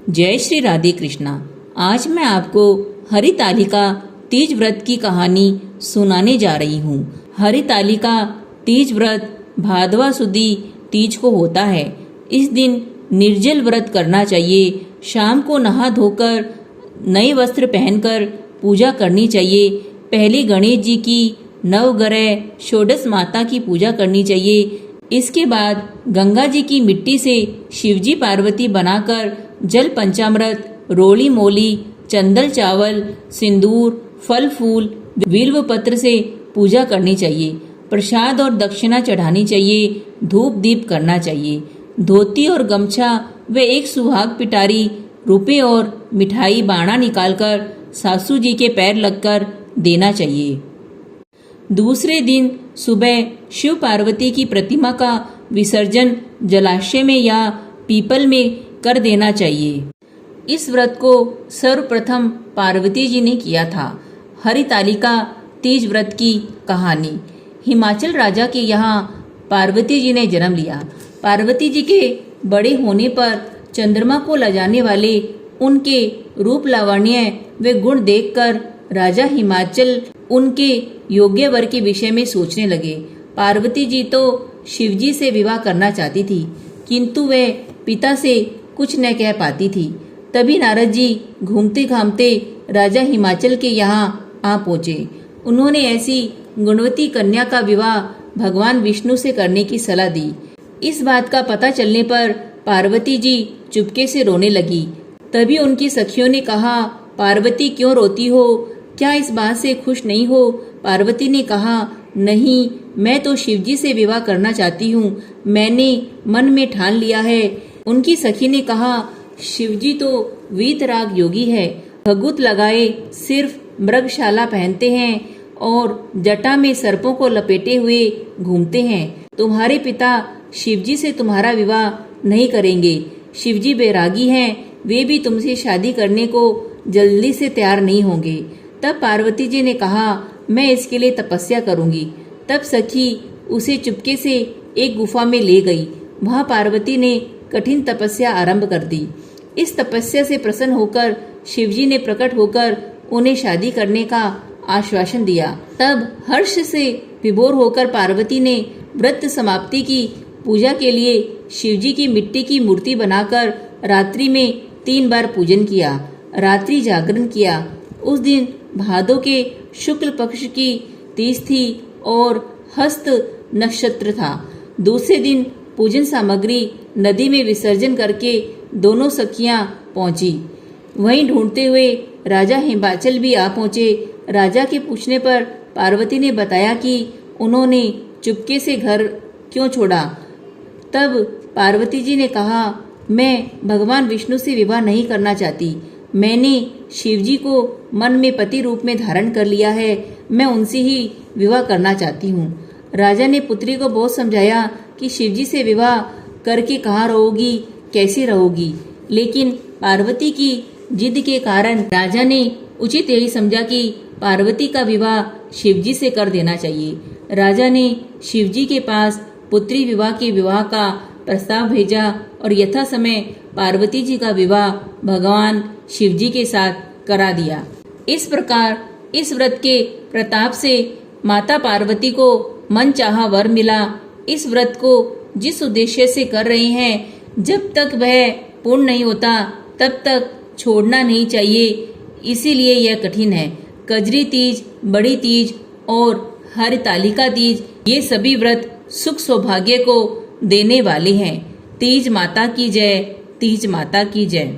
जय श्री राधे कृष्णा। आज मैं आपको हरितालिका तीज व्रत की कहानी सुनाने जा रही हूँ। हरितालिका तीज व्रत भादवा सुदी तीज को होता है। इस दिन निर्जल व्रत करना चाहिए। शाम को नहा धोकर नए वस्त्र पहनकर पूजा करनी चाहिए। पहले गणेश जी की, नवग्रह, षोडश माता की पूजा करनी चाहिए। इसके बाद गंगा जी की मिट्टी से शिवजी पार्वती बनाकर जल पंचामृत, रोली मोली, चंदल चावल, सिंदूर, फल फूल, बिल्व पत्र से पूजा करनी चाहिए। प्रसाद और दक्षिणा चढ़ानी चाहिए। धूप दीप करना चाहिए। धोती और गमछा व एक सुहाग पिटारी, रुपए और मिठाई बाणा निकालकर सासू जी के पैर लगकर देना चाहिए। दूसरे दिन सुबह शिव पार्वती की प्रतिमा का विसर्जन जलाशय में या पीपल में कर देना चाहिए। इस व्रत को सर्वप्रथम पार्वती जी ने किया था। हरितालिका तीज व्रत की कहानी। हिमाचल राजा के यहाँ पार्वती जी ने जन्म लिया। पार्वती जी के बड़े होने पर चंद्रमा को लजाने वाले उनके रूप लावण्य व गुण देखकर राजा हिमाचल उनके योग्य वर के विषय में सोचने लगे। पार्वती जी तो शिवजी से विवाह करना चाहती थी, किंतु वह पिता से कुछ न कह पाती थी। तभी नारद जी घूमते घामते राजा हिमाचल के यहाँ आ पहुँचे। उन्होंने ऐसी गुणवती कन्या का विवाह भगवान विष्णु से करने की सलाह दी। इस बात का पता चलने पर पार्वती जी चुपके से रोने लगी। तभी उनकी सखियों ने कहा, पार्वती क्यों रोती हो? क्या इस बात से खुश नहीं हो? पार्वती ने कहा, नहीं, मैं तो शिवजी से विवाह करना चाहती हूँ। मैंने मन में ठान लिया है। उनकी सखी ने कहा, शिवजी तो वीतराग योगी है। भगुत लगाए सिर्फ मृगशाला पहनते हैं और जटा में सर्पों को लपेटे हुए घूमते हैं। तुम्हारे पिता शिवजी से तुम्हारा विवाह नहीं करेंगे। शिवजी बैरागी हैं, वे भी तुमसे शादी करने को जल्दी से तैयार नहीं होंगे। तब पार्वती जी ने कहा, मैं इसके लिए तपस्या करूंगी। तब सखी उसे चुपके से एक गुफा में ले गई। वहां पार्वती ने कठिन तपस्या आरंभ कर दी। इस तपस्या से प्रसन्न होकर शिवजी ने प्रकट होकर उन्हें शादी करने का आश्वासन दिया। तब हर्ष से विभोर होकर पार्वती ने व्रत समाप्ति की पूजा के लिए शिवजी की मिट्टी की मूर्ति बनाकर रात्रि में 3 बार पूजन किया। रात्रि जागरण किया। उस दिन भादो के शुक्ल पक्ष की तीज थी और हस्त नक्षत्र था। दूसरे दिन पूजन सामग्री नदी में विसर्जन करके दोनों सखियां पहुंची। वहीं ढूंढते हुए राजा हिमाचल भी आ पहुंचे। राजा के पूछने पर पार्वती ने बताया कि उन्होंने चुपके से घर क्यों छोड़ा। तब पार्वती जी ने कहा, मैं भगवान विष्णु से विवाह नहीं करना चाहती। मैंने शिवजी को मन में पति रूप में धारण कर लिया है। मैं उनसे ही विवाह करना चाहती हूँ। राजा ने पुत्री को बहुत समझाया कि शिवजी से विवाह करके कहाँ रहोगी, कैसे रहोगी, लेकिन पार्वती की जिद के कारण राजा ने उचित यही समझा कि पार्वती का विवाह शिवजी से कर देना चाहिए। राजा ने शिवजी के पास पुत्री विवाह के विवाह का प्रस्ताव भेजा और यथा समय पार्वती जी का विवाह भगवान शिवजी के साथ करा दिया। इस प्रकार इस व्रत के प्रताप से माता पार्वती को मनचाहा वर मिला। इस व्रत को जिस उद्देश्य से कर रहे हैं, जब तक वह पूर्ण नहीं होता तब तक छोड़ना नहीं चाहिए। इसीलिए यह कठिन है। कजरी तीज, बड़ी तीज और हरितालिका तीज, ये सभी व्रत सुख सौभाग्य को देने वाले हैं। तीज माता की जय। तीज माता की जय।